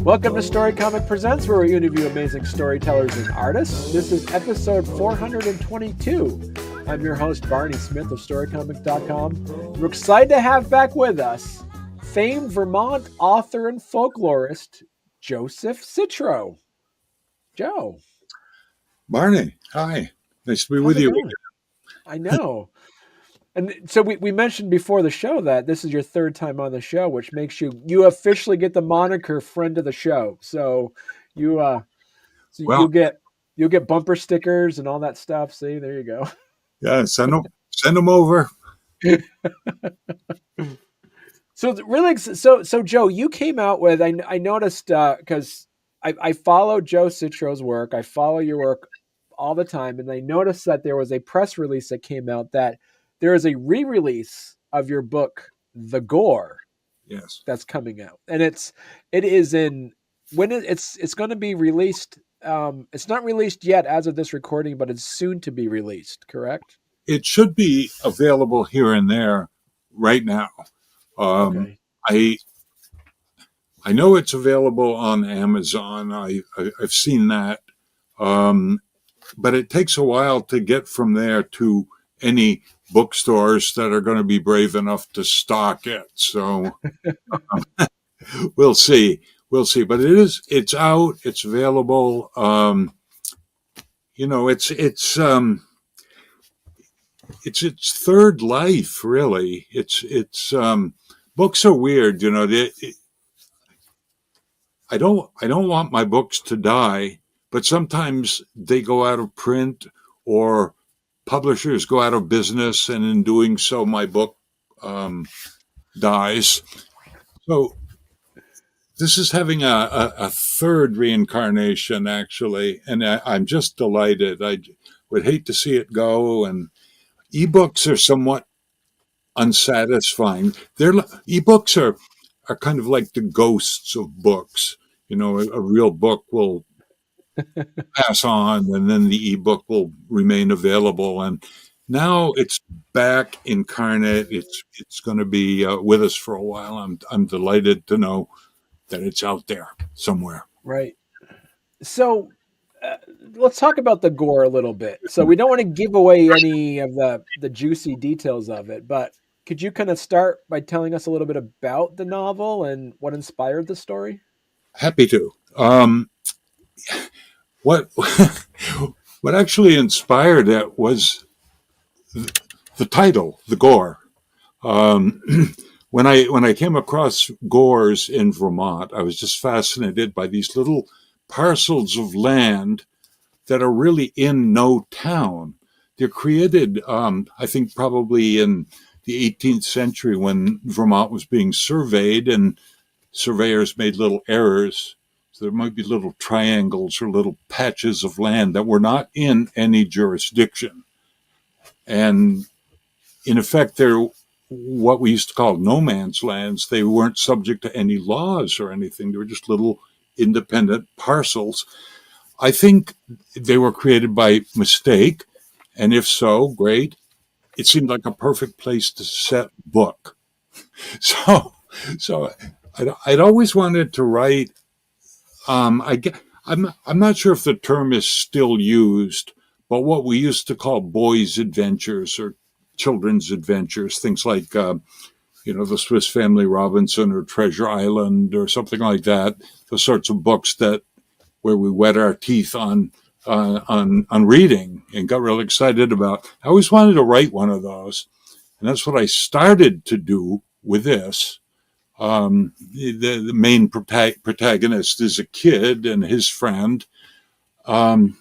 Welcome to Story Comic Presents, where we interview amazing storytellers and artists. This is episode 422. I'm your host, Barney Smith of StoryComic.com. We're excited to have back with us famed Vermont author and folklorist, Joseph Citro. Joe. Barney, hi. Nice to be How's with it you. going? I know. And so we mentioned before the show that this is your third time on the show, which makes you officially get the moniker friend of the show. So you'll Well, get bumper stickers and all that stuff. See, there you go. yeah, send them over. So Joe, you came out with I noticed because I follow Joe Citro's work. I follow your work all the time, and I noticed that there was a press release that came out that there is a re-release of your book, The Gore, Yes. that's coming out, and it's going to be released. It's not released yet as of this recording, but it's soon to be released. Correct? It should be available here and there right now. Okay. I know it's available on Amazon. I've seen that, but it takes a while to get from there to any bookstores that are going to be brave enough to stock it. So we'll see. But it's out. It's available. It's its third life, really. It's books are weird. I don't want my books to die, but sometimes they go out of print or publishers go out of business, and in doing so, my book dies. So this is having a third reincarnation, actually, and I'm just delighted. I would hate to see it go, and ebooks are somewhat unsatisfying. Ebooks are kind of like the ghosts of books. A real book will pass on, and then the ebook will remain available. And now it's back incarnate. It's going to be with us for a while. I'm delighted to know that it's out there somewhere. Right. So let's talk about the Gore a little bit. So we don't want to give away any of the juicy details of it, but could you kind of start by telling us a little bit about the novel and what inspired the story? Happy to. What what actually inspired it was the title, The Gore. Um, when I came across gores in Vermont, I was just fascinated by these little parcels of land that are really in no town. They're created, I think, probably in the 18th century when Vermont was being surveyed, and surveyors made little errors. So there might be little triangles or little patches of land that were not in any jurisdiction. And in effect, they're what we used to call no man's lands. They weren't subject to any laws or anything. They were just little independent parcels. I think they were created by mistake, and if so, great. It seemed like a perfect place to set book. So, so I'd always wanted to write. I'm not sure if the term is still used, but what we used to call boys' adventures or children's adventures, things like the Swiss Family Robinson or Treasure Island or something like that. The sorts of books where we wet our teeth on reading and got real excited about. I always wanted to write one of those, and that's what I started to do with this. The main protagonist is a kid and his friend, and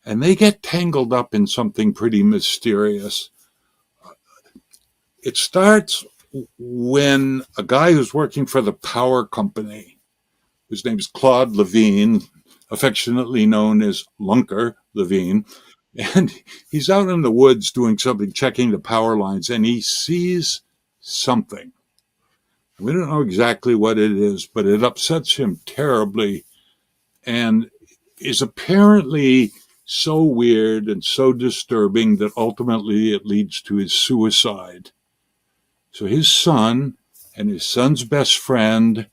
they get tangled up in something pretty mysterious. It starts when a guy who's working for the power company, his name's Claude Levine, affectionately known as Lunker Levine, and he's out in the woods doing something, checking the power lines, and he sees something. We don't know exactly what it is, but it upsets him terribly and is apparently so weird and so disturbing that ultimately it leads to his suicide. So his son and his son's best friend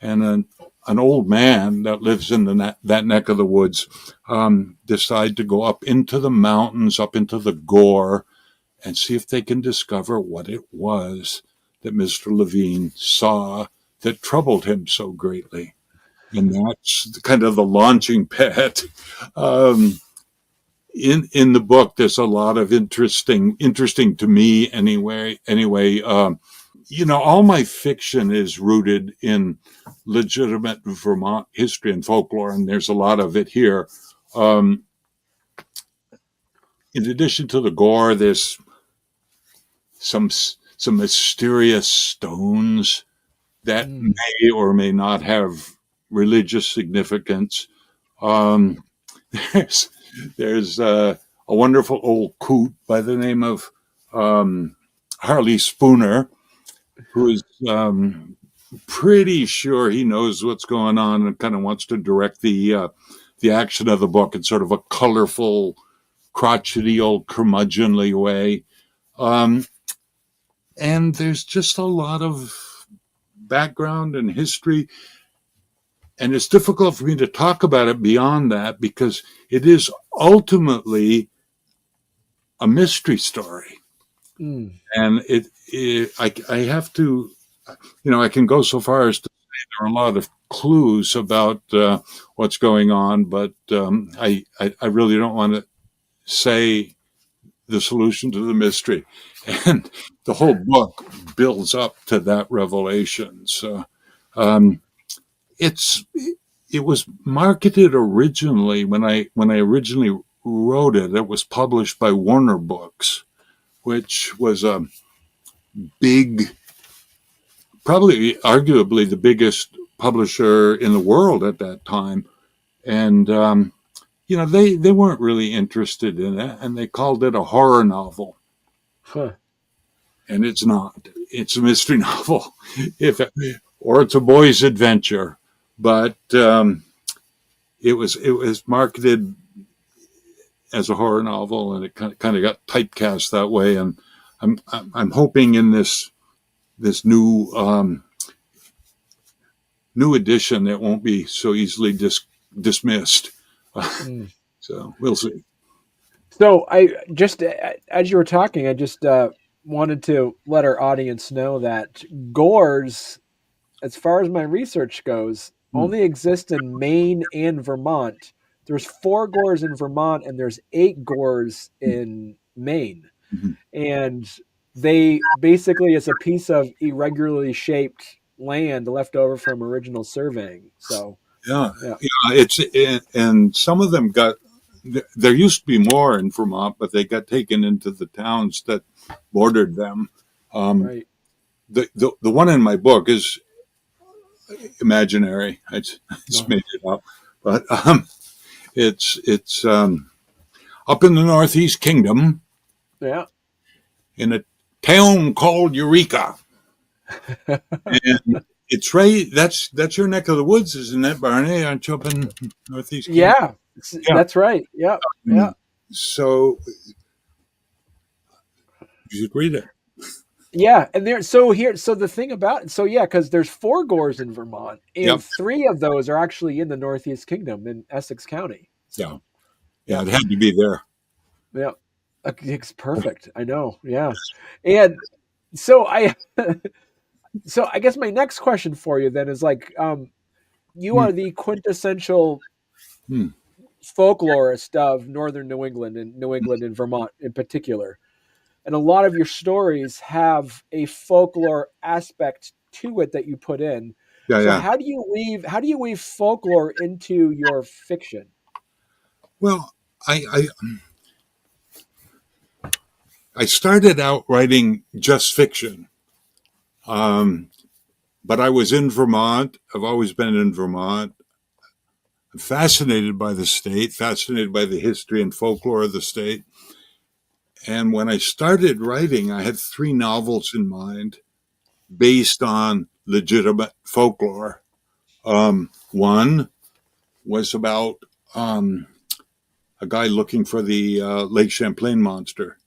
and an old man that lives in that neck of the woods decide to go up into the mountains, up into the Gore, and see if they can discover what it was that Mr. Levine saw that troubled him so greatly. And that's kind of the launching pad. Um, in the book, there's a lot of interesting to me anyway. All my fiction is rooted in legitimate Vermont history and folklore, and there's a lot of it here. Um, in addition to the Gore, there's some mysterious stones that may or may not have religious significance. Um, there's a wonderful old coot by the name of Harley Spooner, who is pretty sure he knows what's going on and kind of wants to direct the action of the book in sort of a colorful, crotchety, old curmudgeonly way. And there's just a lot of background and history. And it's difficult for me to talk about it beyond that because it is ultimately a mystery story. And I have to, I can go so far as to say there are a lot of clues about what's going on, but I really don't want to say the solution to the mystery. And the whole book builds up to that revelation. So it was marketed originally when I originally wrote it. It was published by Warner Books, which was a big, probably arguably the biggest publisher in the world at that time. And they weren't really interested in it, and they called it a horror novel. Huh. And it's not. It's a mystery novel, or it's a boy's adventure. But it was marketed as a horror novel, and it kind of got typecast that way. And I'm hoping in this new edition it won't be so easily dismissed. So we'll see. So I just, as you were talking, I just wanted to let our audience know that gores, as far as my research goes, only exist in Maine and Vermont. There's 4 gores in Vermont and there's 8 gores in Maine. Mm-hmm. And they basically, it's a piece of irregularly shaped land left over from original surveying. So yeah, and some of them got, there used to be more in Vermont, but they got taken into the towns that bordered them. Right. The one in my book is imaginary. It's made it up, but it's up in the Northeast Kingdom. Yeah. In a town called Eureka. And it's right. That's your neck of the woods, isn't it, Barney? Aren't you up in Northeast Kingdom? Yeah. That's right. Yeah. Yeah. So you should read it. Yeah, and so the thing about it, because there's 4 gores in Vermont, and 3 of those are actually in the Northeast Kingdom in Essex County. So, yeah, it had to be there. Yeah, it's perfect. I know. Yeah, and so I guess my next question for you then is like, you are the quintessential folklorist of Northern New England and Vermont in particular. And a lot of your stories have a folklore aspect to it that you put in. How do you weave folklore into your fiction? Well, I started out writing just fiction, but I was in Vermont. I've always been in Vermont. I'm fascinated by the state, fascinated by the history and folklore of the state. And when I started writing, I had 3 novels in mind based on legitimate folklore. One was about a guy looking for the Lake Champlain monster.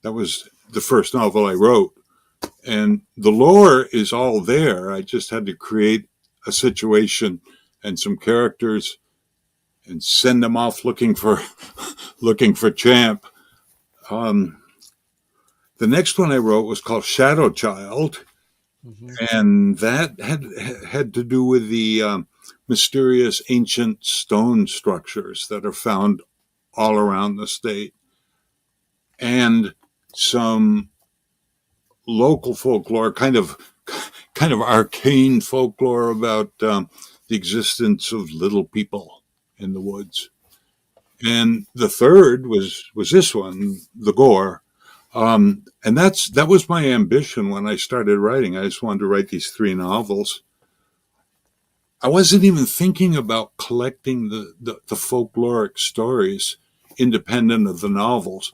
That was the first novel I wrote. And the lore is all there. I just had to create a situation and some characters and send them off looking for looking for Champ. Um, the next one I wrote was called Shadow Child, Mm-hmm. and that had to do with the mysterious ancient stone structures that are found all around the state, and some local folklore, kind of arcane folklore about the existence of little people in the woods. And the third was this one, the Gore. And that was my ambition when I started writing. I just wanted to write these three novels. I wasn't even thinking about collecting the folkloric stories independent of the novels.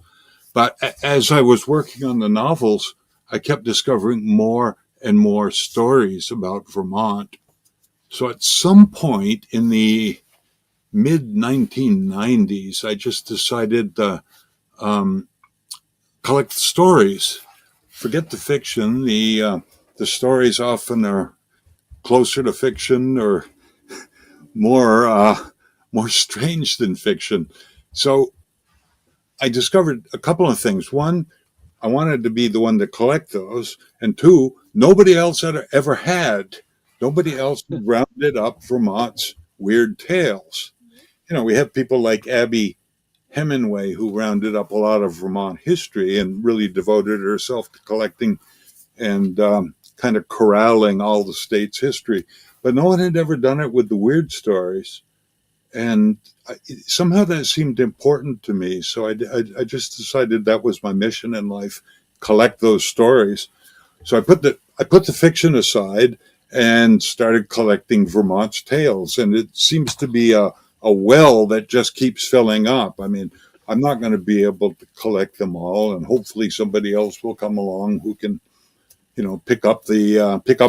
But as I was working on the novels, I kept discovering more and more stories about Vermont. So at some point in the mid 1990s, I just decided to collect stories. Forget the fiction. The stories often are closer to fiction or more strange than fiction. So I discovered a couple of things. One, I wanted to be the one to collect those, and two, nobody else had ever had. Nobody else rounded up Vermont's weird tales. We have people like Abby Hemingway, who rounded up a lot of Vermont history and really devoted herself to collecting and kind of corralling all the state's history. But no one had ever done it with the weird stories. And somehow that seemed important to me. So I just decided that was my mission in life, collect those stories. So I put the fiction aside and started collecting Vermont's tales. And it seems to be a well that just keeps filling up. I mean, I'm not going to be able to collect them all, and hopefully somebody else will come along who can, pick up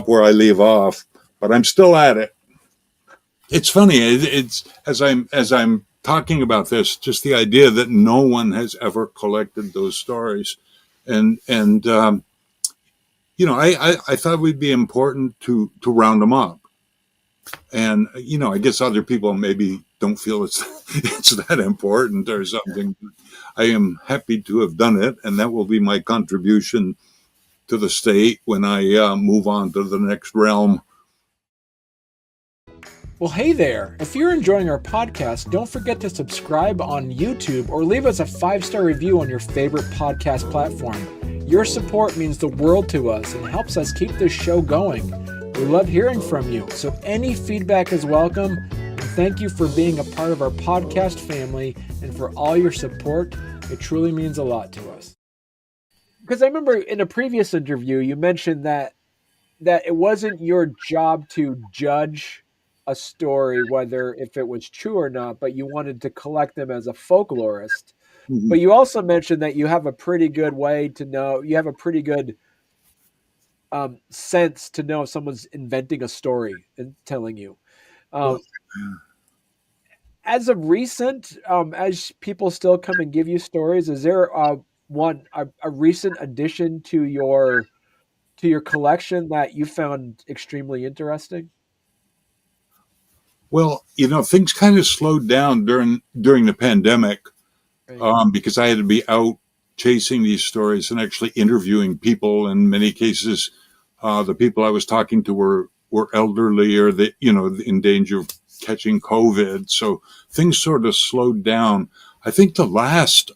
where I leave off. But I'm still at it. It's funny. It's as I'm talking about this, just the idea that no one has ever collected those stories, and I thought it would be important to round them up. And I guess other people maybe don't feel it's it's that important or something. I am happy to have done it, and that will be my contribution to the state when I move on to the next realm. Well, hey there. If you're enjoying our podcast, don't forget to subscribe on YouTube or leave us a 5-star review on your favorite podcast platform. Your support means the world to us and helps us keep this show going. We love hearing from you, so any feedback is welcome. And thank you for being a part of our podcast family and for all your support. It truly means a lot to us. Because I remember in a previous interview, you mentioned that it wasn't your job to judge a story, whether if it was true or not, but you wanted to collect them as a folklorist. Mm-hmm. But you also mentioned that you have a pretty good way to know, you have a pretty good sense to know if someone's inventing a story and telling you. As of recent, as people still come and give you stories, is there a recent addition to your collection that you found extremely interesting? Well, things kind of slowed down during the pandemic, Right. because I had to be out chasing these stories and actually interviewing people. In many cases, the people I was talking to were elderly or in danger of catching COVID. So things sort of slowed down. I think the last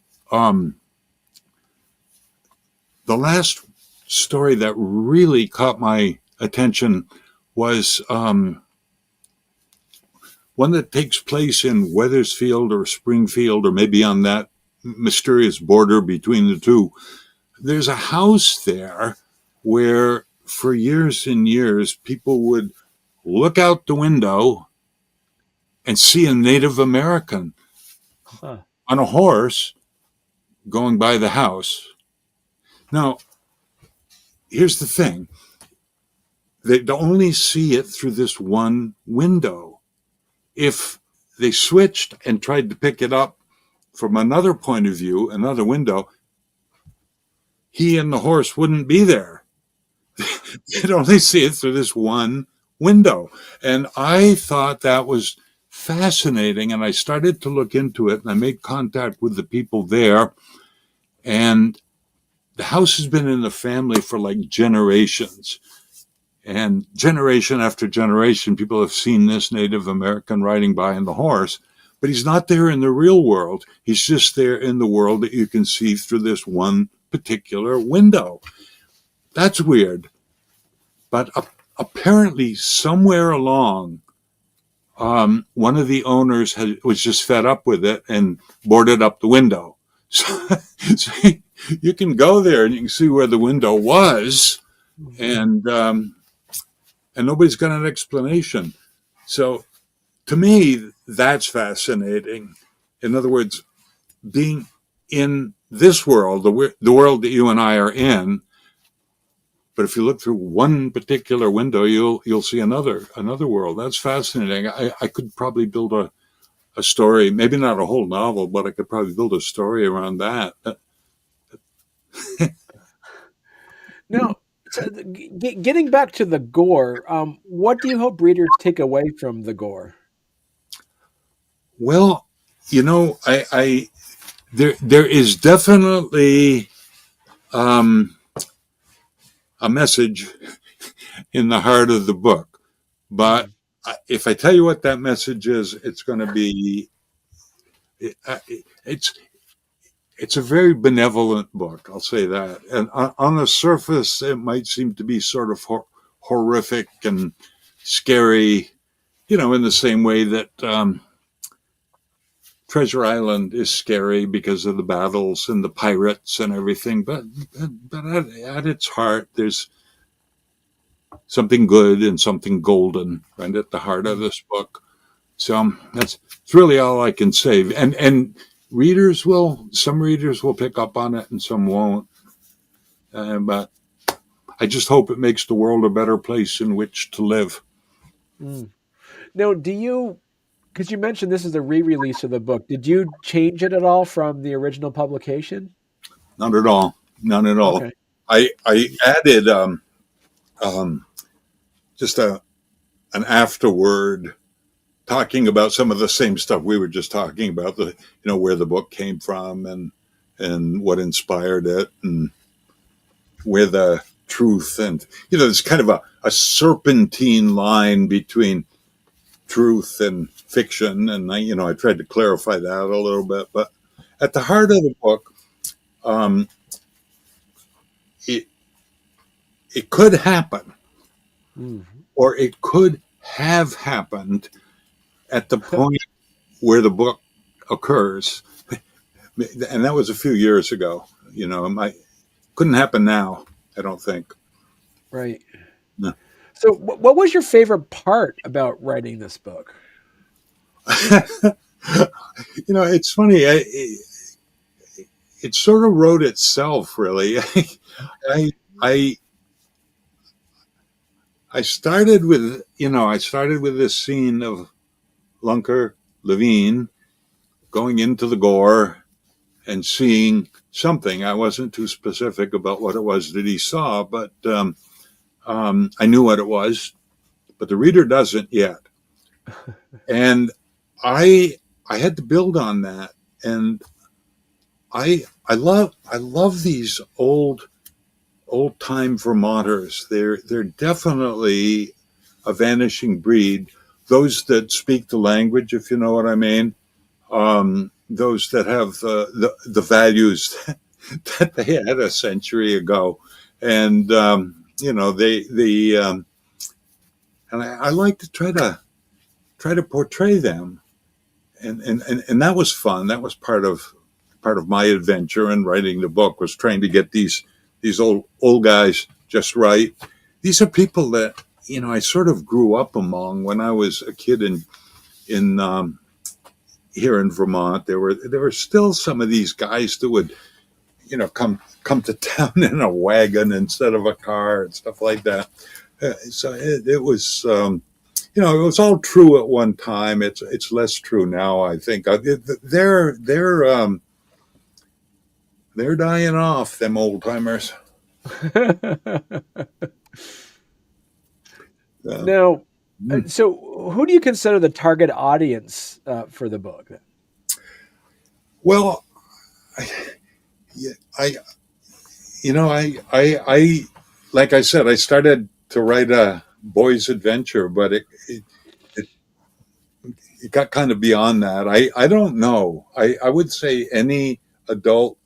story that really caught my attention was one that takes place in Wethersfield or Springfield, or maybe on that mysterious border between the two. There's a house there where for years and years people would look out the window and see a Native American Huh. on a horse going by the house. Now, here's the thing. They only see it through this one window. If they switched and tried to pick it up from another point of view, another window, he and the horse wouldn't be there. They'd only see it through this one window. And I thought that was fascinating. And I started to look into it, and I made contact with the people there. And the house has been in the family for like generations. And generation after generation, people have seen this Native American riding by on the horse, but he's not there in the real world. He's just there in the world that you can see through this one particular window. That's weird. But apparently, somewhere along, one of the owners was just fed up with it and boarded up the window. So you can go there and you can see where the window was, and nobody's got an explanation. So to me, that's fascinating. In other words, being in this world, the world that you and I are in, but if you look through one particular window, you'll see another world. That's fascinating. I could probably build a story, maybe not a whole novel, but I could probably build a story around that. Now, so getting back to the Gore, what do you hope readers take away from the Gore? Well, I there is definitely a message in the heart of the book, but if I tell you what that message is, it's going to be it's it's a very benevolent book. I'll say that. And on the surface, it might seem to be sort of horrific and scary, in the same way that Treasure Island is scary because of the battles and the pirates and everything. But at its heart, there's something good and something golden right at the heart of this book. So that's really all I can say. And some readers will pick up on it and some won't. But I just hope it makes the world a better place in which to live. Now, because you mentioned this is a re-release of the book, did you change it at all from the original publication? Not at all. None at all. Okay. I added just an afterword talking about some of the same stuff we were just talking about, where the book came from and what inspired it and where the truth and, there's kind of a serpentine line between truth and fiction. And I tried to clarify that a little bit, but at the heart of the book, it could happen, or it could have happened at the point where the book occurs. And that was a few years ago. It couldn't happen now, I don't think. Right. No. So what was your favorite part about writing this book? It's funny. It sort of wrote itself, really. I started with this scene of Lunker Levine going into the Gore and seeing something. I wasn't too specific about what it was that he saw, but I knew what it was, but the reader doesn't yet. And I had to build on that. And I love these old time Vermonters. They're definitely a vanishing breed. Those that speak the language, if you know what I mean. Those that have the values that they had a century ago, and and I like to try to portray them, and that was fun. That was part of my adventure in writing the book, was trying to get these old guys just right. These are people that I sort of grew up among when I was a kid in here in Vermont. There were still some of these guys that would come to town in a wagon instead of a car and stuff like that. So it was it was all true at one time. It's less true now, I think. They're dying off, them old timers. Now, So, who do you consider the target audience for the book? Well, I, yeah, I like I said, I started to write a boy's adventure, but it, it got kind of beyond that. I don't know. I would say any adult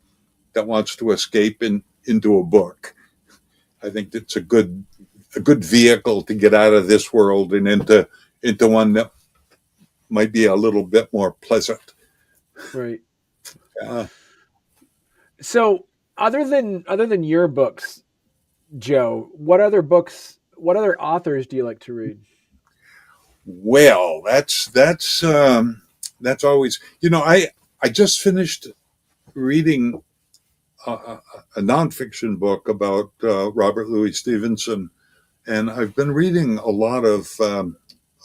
that wants to escape into a book. I think it's a good vehicle to get out of this world and into one that might be a little bit more pleasant. Right. Uh, So, other than your books, Joe, what other authors do you like to read? well, that's always I just finished reading a nonfiction book about Robert Louis Stevenson, and I've been reading a lot of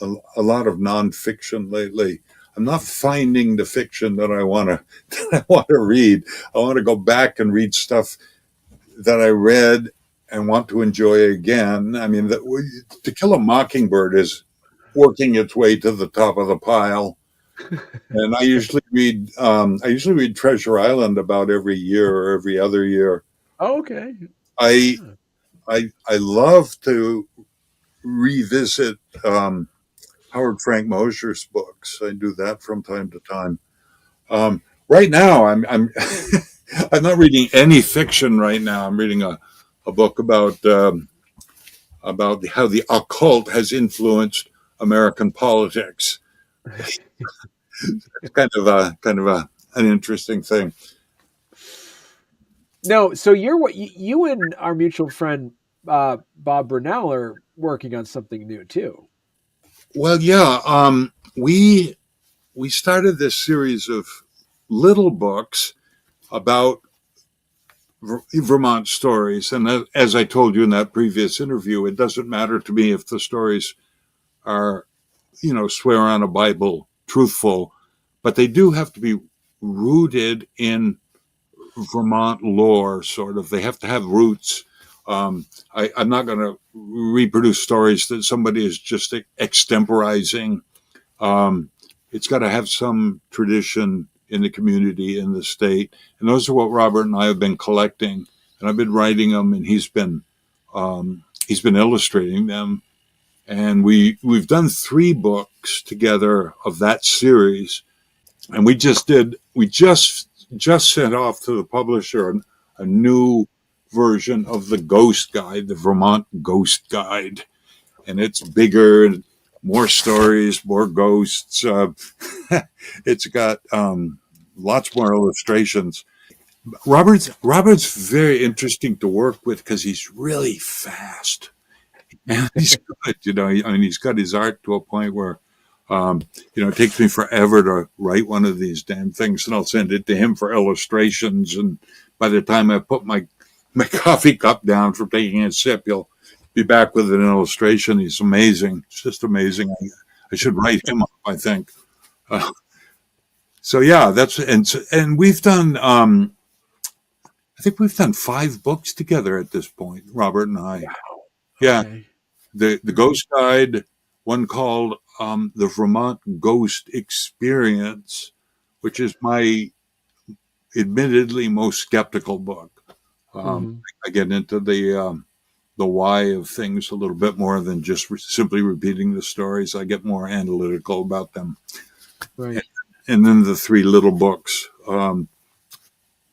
nonfiction lately. I'm not finding the fiction that I want to that I want to read. I want to go back and read stuff that I read and want to enjoy again. I mean, To Kill a Mockingbird is working its way to the top of the pile, and I usually read Treasure Island about every year or every other year. Oh, okay. I Yeah. I love to revisit Howard Frank Mosher's books. I do that from time to time. Right now, I'm I'm not reading any fiction right now. I'm reading a book about how the occult has influenced American politics. It's kind of an interesting thing. No, so you and our mutual friend Bob Brunel are working on something new too. Well, yeah, we started this series of little books about Vermont stories, and as I told you in that previous interview, it doesn't matter to me if the stories are, swear on a Bible, truthful, but they do have to be rooted in Vermont lore, sort of. They have to have roots. I'm not going to reproduce stories that somebody is just extemporizing. Um, it's got to have some tradition in the community, in the state, and those are what Robert and I have been collecting. And I've been writing them, and he's been illustrating them. And we've done 3 books together of that series, and we just sent off to the publisher a new version of the Ghost Guide, the Vermont Ghost Guide, and it's bigger and more stories, more ghosts. It's got lots more illustrations. Robert's very interesting to work with because he's really fast and he's good. He's got his art to a point where it takes me forever to write one of these damn things, and I'll send it to him for illustrations. And by the time I put my coffee cup down from taking a sip, he'll be back with an illustration. He's amazing. It's just amazing. I should write him up, I think. Uh, so yeah, and we've done. I think we've done 5 books together at this point, Robert and I. Wow. Yeah, Okay. the Ghost Guide, one called the Vermont Ghost Experience, which is my admittedly most skeptical book. Hmm. I get into the why of things a little bit more than just simply repeating the stories. I get more analytical about them. Right. And then the 3 little books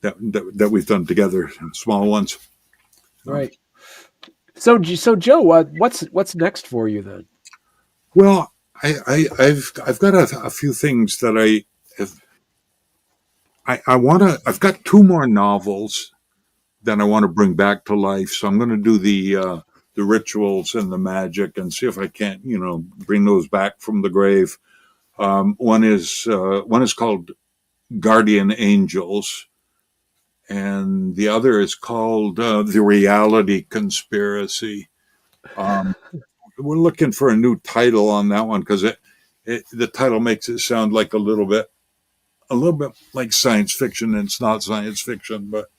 that we've done together, small ones. Right. So Joe, what's next for you then? Well, I've got a few things that have, I want to. I've got 2 more novels that I want to bring back to life. So I'm going to do the rituals and the magic and see if I can't, bring those back from the grave. One is called Guardian Angels, and the other is called The Reality Conspiracy. Um, we're looking for a new title on that one because the title makes it sound like a little bit like science fiction, and it's not science fiction. But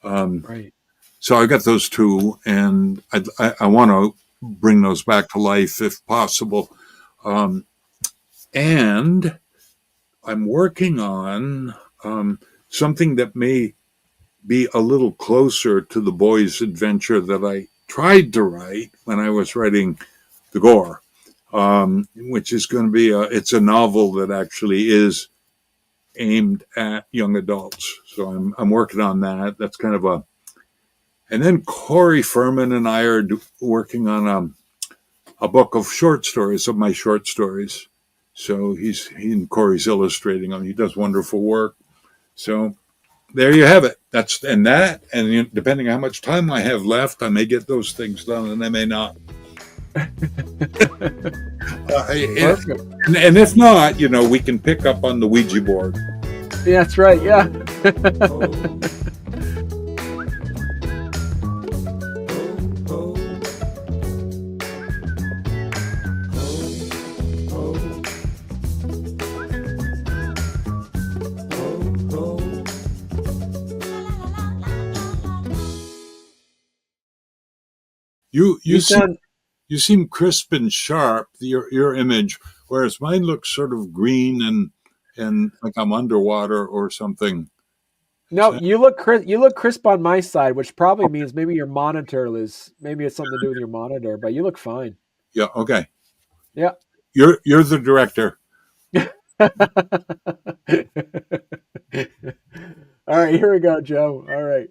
Right. so I got those 2, and I want to bring those back to life if possible. And I'm working on something that may be a little closer to the boy's adventure that I tried to write when I was writing the Gore, which is going to be it's a novel that actually is aimed at young adults. So I'm working on that. That's kind of and then Corey Furman and I are working on a book of short stories, of my short stories. So he and Corey's illustrating them. He does wonderful work. So there you have it. And depending on how much time I have left, I may get those things done, and I may not. And if not, we can pick up on the Ouija board. Yeah, that's right. Yeah. You seem crisp and sharp, your image, whereas mine looks sort of green and like I'm underwater or something. No, you look crisp on my side, which probably means maybe your monitor maybe it's something to do with your monitor, but you look fine. Yeah, okay. Yeah. You're the director. All right, here we go, Joe. All right.